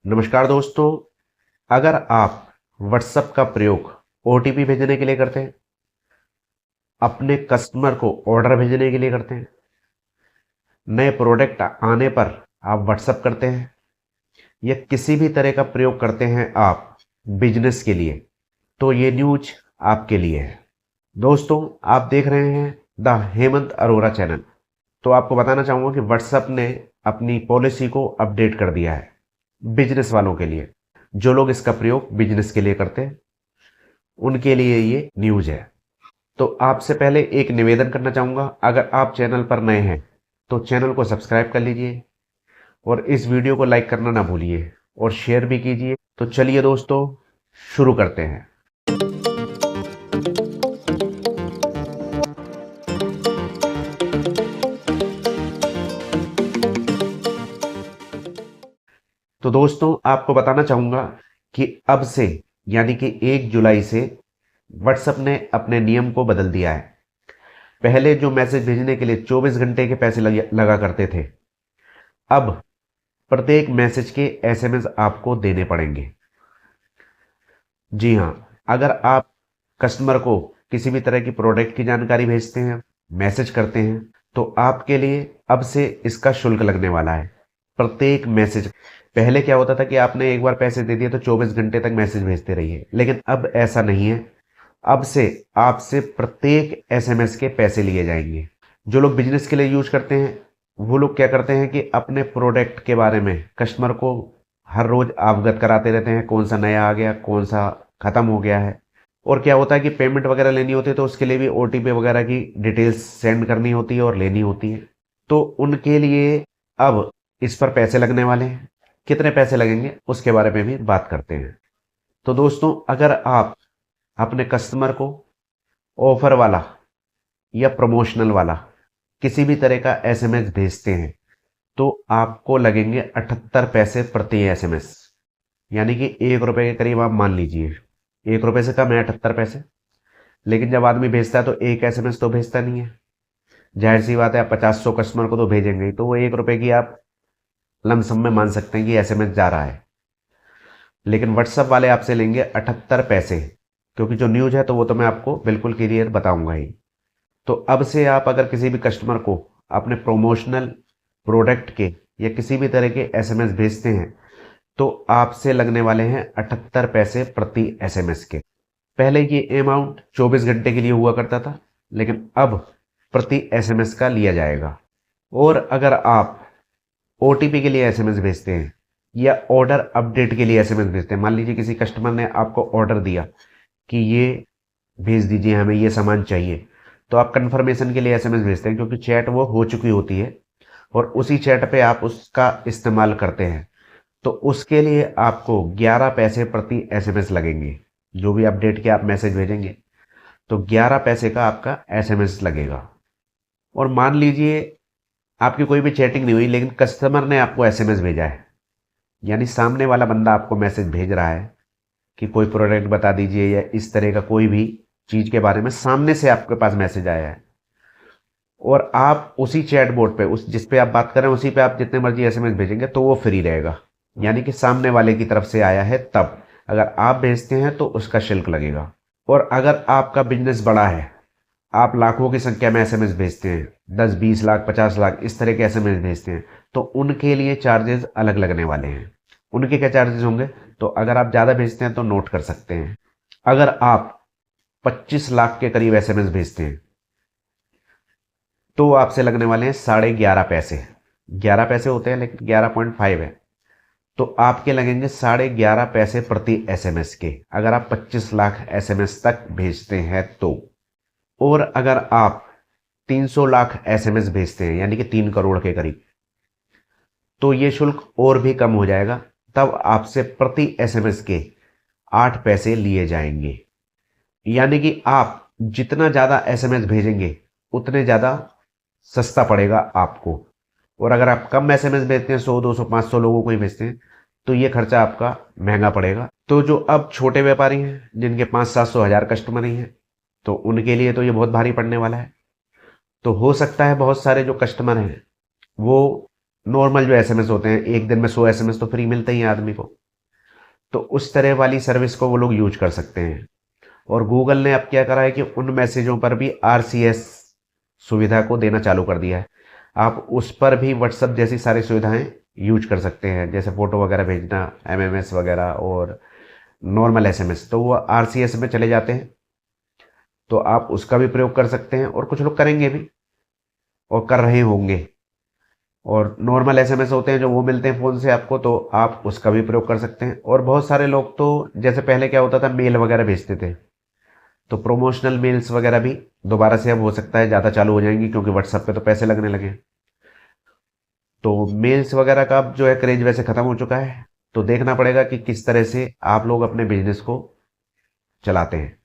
नमस्कार दोस्तों। अगर आप व्हाट्सएप का प्रयोग ओटीपी भेजने के लिए करते हैं, अपने कस्टमर को ऑर्डर भेजने के लिए करते हैं, नए प्रोडक्ट आने पर आप व्हाट्सएप करते हैं या किसी भी तरह का प्रयोग करते हैं आप बिजनेस के लिए, तो ये न्यूज आपके लिए है। दोस्तों, आप देख रहे हैं द हेमंत अरोड़ा चैनल। तो आपको बताना चाहूँगा कि व्हाट्सएप ने अपनी पॉलिसी को अपडेट कर दिया है बिजनेस वालों के लिए। जो लोग इसका प्रयोग बिजनेस के लिए करते हैं उनके लिए ये न्यूज है। तो आपसे पहले एक निवेदन करना चाहूँगा, अगर आप चैनल पर नए हैं तो चैनल को सब्सक्राइब कर लीजिए और इस वीडियो को लाइक करना ना भूलिए और शेयर भी कीजिए। तो चलिए दोस्तों, शुरू करते हैं। तो दोस्तों, आपको बताना चाहूँगा कि अब से यानी कि 1 जुलाई से व्हाट्सएप ने अपने नियम को बदल दिया है। पहले जो मैसेज भेजने के लिए 24 घंटे के पैसे लगा करते थे, अब प्रत्येक मैसेज के एसएमएस आपको देने पड़ेंगे। जी हाँ, अगर आप कस्टमर को किसी भी तरह की प्रोडक्ट की जानकारी भेजते हैं, मैसेज करते हैं, तो आपके लिए अब से इसका शुल्क लगने वाला है प्रत्येक मैसेज। पहले क्या होता था कि आपने एक बार पैसे दे दिए तो 24 घंटे तक मैसेज भेजते रहिए, लेकिन अब ऐसा नहीं है। अब से आपसे प्रत्येक एसएमएस के पैसे लिए जाएंगे। जो लोग बिजनेस के लिए यूज करते हैं वो लोग क्या करते हैं कि अपने प्रोडक्ट के बारे में कस्टमर को हर रोज अवगत कराते रहते हैं, कौन सा नया आ गया, कौन सा खत्म हो गया है। और क्या होता है कि पेमेंट वगैरह लेनी होती है तो उसके लिए भी ओटीपी वगैरह की डिटेल्स सेंड करनी होती है और लेनी होती है। तो उनके लिए अब इस पर पैसे लगने वाले हैं। कितने पैसे लगेंगे उसके बारे में भी बात करते हैं। तो दोस्तों, अगर आप अपने कस्टमर को ऑफर वाला या प्रमोशनल वाला किसी भी तरह का एसएमएस भेजते हैं तो आपको लगेंगे 78 पैसे प्रति एसएमएस, यानी कि 1 रुपए के करीब आप मान लीजिए। 1 रुपए से कम है 78 पैसे। लेकिन जब आदमी भेजता है तो एक एसएमएस तो भेजता नहीं है। जाहिर सी बात है, आप 50-100 कस्टमर को तो भेजेंगे ही, तो वो 1 रुपए की आप लमसम में मान सकते हैं कि एसएमएस जा रहा है। लेकिन व्हाट्सएप वाले आपसे लेंगे 78 पैसे, क्योंकि जो न्यूज है तो वो तो मैं आपको बिल्कुल क्लियर बताऊंगा ही। तो अब से आप अगर किसी भी कस्टमर को अपने प्रमोशनल प्रोडक्ट के या किसी भी तरह के एसएमएस भेजते हैं तो आपसे लगने वाले हैं 78 पैसे प्रति एसएमएस के। पहले ये अमाउंट 24 घंटे के लिए हुआ करता था, लेकिन अब प्रति एसएमएस का लिया जाएगा। और अगर आप ओटीपी के लिए एसएमएस भेजते हैं या ऑर्डर अपडेट के लिए एसएमएस भेजते हैं, मान लीजिए किसी कस्टमर ने आपको ऑर्डर दिया कि ये भेज दीजिए, हमें ये सामान चाहिए, तो आप कंफर्मेशन के लिए एसएमएस भेजते हैं, क्योंकि चैट वो हो चुकी होती है और उसी चैट पे आप उसका इस्तेमाल करते हैं। तो उसके लिए आपको 11 पैसे प्रति एसएमएस लगेंगे। जो भी अपडेट के आप मैसेज भेजेंगे तो 11 पैसे का आपका एसएमएस लगेगा। और मान लीजिए आपकी कोई भी चैटिंग नहीं हुई, लेकिन कस्टमर ने आपको एसएमएस भेजा है, यानी सामने वाला बंदा आपको मैसेज भेज रहा है कि कोई प्रोडक्ट बता दीजिए या इस तरह का कोई भी चीज के बारे में सामने से आपके पास मैसेज आया है, और आप उसी चैट बोर्ड पे उस जिस पे आप बात कर रहे हैं उसी पे आप जितने मर्जी एसएमएस भेजेंगे तो वो फ्री रहेगा, यानी कि सामने वाले की तरफ से आया है तब। अगर आप भेजते हैं तो उसका शुल्क लगेगा। और अगर आपका बिजनेस बड़ा है, आप लाखों की संख्या में एसएमएस भेजते हैं, 10-20 लाख 50 लाख इस तरह के एसएमएस भेजते हैं, तो उनके लिए चार्जेस अलग लगने वाले हैं। उनके क्या चार्जेस होंगे, तो अगर आप ज़्यादा भेजते हैं तो नोट कर सकते हैं। अगर आप 25 लाख के करीब एसएमएस भेजते हैं तो आपसे लगने वाले हैं 11.5 पैसे। 11 पैसे होते हैं लेकिन 11.5 है, तो आपके लगेंगे 11.5 पैसे प्रति एसएमएस के, अगर आप 25 लाख एसएमएस तक भेजते हैं तो। और अगर आप 300 लाख एसएमएस भेजते हैं, यानी कि 3 करोड़ के करीब, तो ये शुल्क और भी कम हो जाएगा। तब आपसे प्रति एसएमएस के 8 पैसे लिए जाएंगे, यानी कि आप जितना ज़्यादा एसएमएस भेजेंगे उतने ज़्यादा सस्ता पड़ेगा आपको। और अगर आप कम एसएमएस भेजते हैं, 100 200 500 लोगों को ही भेजते हैं, तो ये खर्चा आपका महंगा पड़ेगा। तो जो अब छोटे व्यापारी हैं जिनके 500-700 हज़ार कस्टमर ही हैं, तो उनके लिए तो ये बहुत भारी पड़ने वाला है। तो हो सकता है बहुत सारे जो कस्टमर हैं वो नॉर्मल जो एसएमएस होते हैं, एक दिन में 100 एसएमएस तो फ्री मिलते ही हैं आदमी को। तो उस तरह वाली सर्विस को वो लोग यूज कर सकते हैं। और गूगल ने अब क्या करा है कि उन मैसेजों पर भी आरसीएस सुविधा को देना चालू कर दिया है। आप उस पर भी व्हाट्सएप जैसी सारी सुविधाएं यूज कर सकते हैं, जैसे फोटो वगैरह भेजना, एमएमएस वगैरह और नॉर्मल एसएमएस, तो वो आरसीएस में चले जाते हैं। तो आप उसका भी प्रयोग कर सकते हैं, और कुछ लोग करेंगे भी और कर रहे होंगे। और नॉर्मल एसएमएस होते हैं जो वो मिलते हैं फ़ोन से आपको, तो आप उसका भी प्रयोग कर सकते हैं। और बहुत सारे लोग तो जैसे पहले क्या होता था, मेल वगैरह भेजते थे, तो प्रोमोशनल मेल्स वगैरह भी दोबारा से अब हो सकता है ज़्यादा चालू हो जाएंगी, क्योंकि व्हाट्सएप पे तो पैसे लगने लगे। तो मेल्स वगैरह का अब जो है क्रेज वैसे ख़त्म हो चुका है। तो देखना पड़ेगा कि किस तरह से आप लोग अपने बिजनेस को चलाते हैं।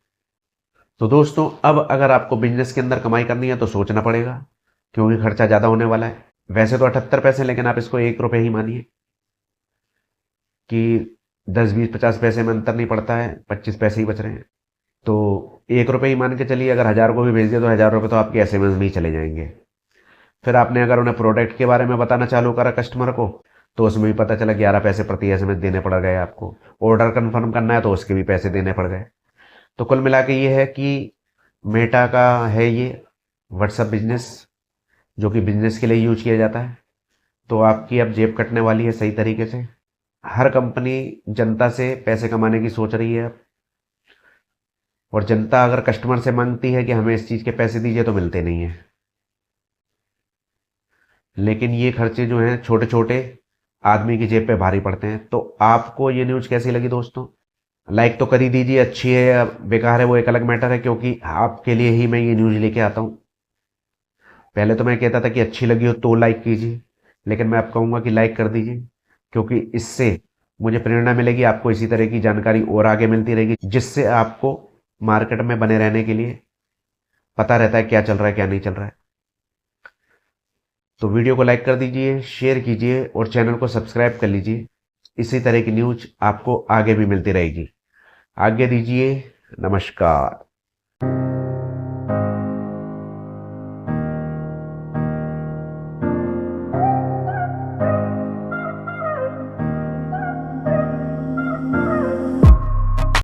तो दोस्तों, अब अगर आपको बिजनेस के अंदर कमाई करनी है तो सोचना पड़ेगा, क्योंकि खर्चा ज़्यादा होने वाला है। वैसे तो 78 पैसे, लेकिन आप इसको 1 रुपये ही मानिए कि 10 20 50 पैसे में अंतर नहीं पड़ता है, 25 पैसे ही बच रहे हैं। तो 1 रुपये ही मान के चलिए, अगर 1000 को भी भेज दिया तो 1000 रुपये तो आपके एसएमएस में ही चले जाएंगे। फिर आपने अगर उन्हें प्रोडक्ट के बारे में बताना चालू करा कस्टमर को, तो उसमें भी पता चला 11 पैसे प्रति एसएमएस देने पड़ गए आपको। ऑर्डर कंफर्म करना है तो उसके भी पैसे देने पड़ गए। तो कुल मिला के ये है कि मेटा का है ये व्हाट्सएप बिजनेस, जो कि बिजनेस के लिए यूज किया जाता है। तो आपकी अब जेब कटने वाली है सही तरीके से। हर कंपनी जनता से पैसे कमाने की सोच रही है अब। और जनता अगर कस्टमर से मांगती है कि हमें इस चीज़ के पैसे दीजिए, तो मिलते नहीं है। लेकिन ये खर्चे जो हैं छोटे छोटे आदमी की जेब पे भारी पड़ते हैं। तो आपको ये न्यूज़ कैसी लगी दोस्तों? लाइक तो कर ही दीजिए, अच्छी है या बेकार है वो एक अलग मैटर है, क्योंकि आपके लिए ही मैं ये न्यूज़ लेके आता हूँ। पहले तो मैं कहता था कि अच्छी लगी हो तो लाइक कीजिए, लेकिन मैं अब कहूँगा कि लाइक कर दीजिए, क्योंकि इससे मुझे प्रेरणा मिलेगी, आपको इसी तरह की जानकारी और आगे मिलती रहेगी, जिससे आपको मार्केट में बने रहने के लिए पता रहता है क्या चल रहा है क्या नहीं चल रहा है। तो वीडियो को लाइक कर दीजिए, शेयर कीजिए और चैनल को सब्सक्राइब कर लीजिए। इसी तरह की न्यूज आपको आगे भी मिलती रहेगी। आगे दीजिए, नमस्कार।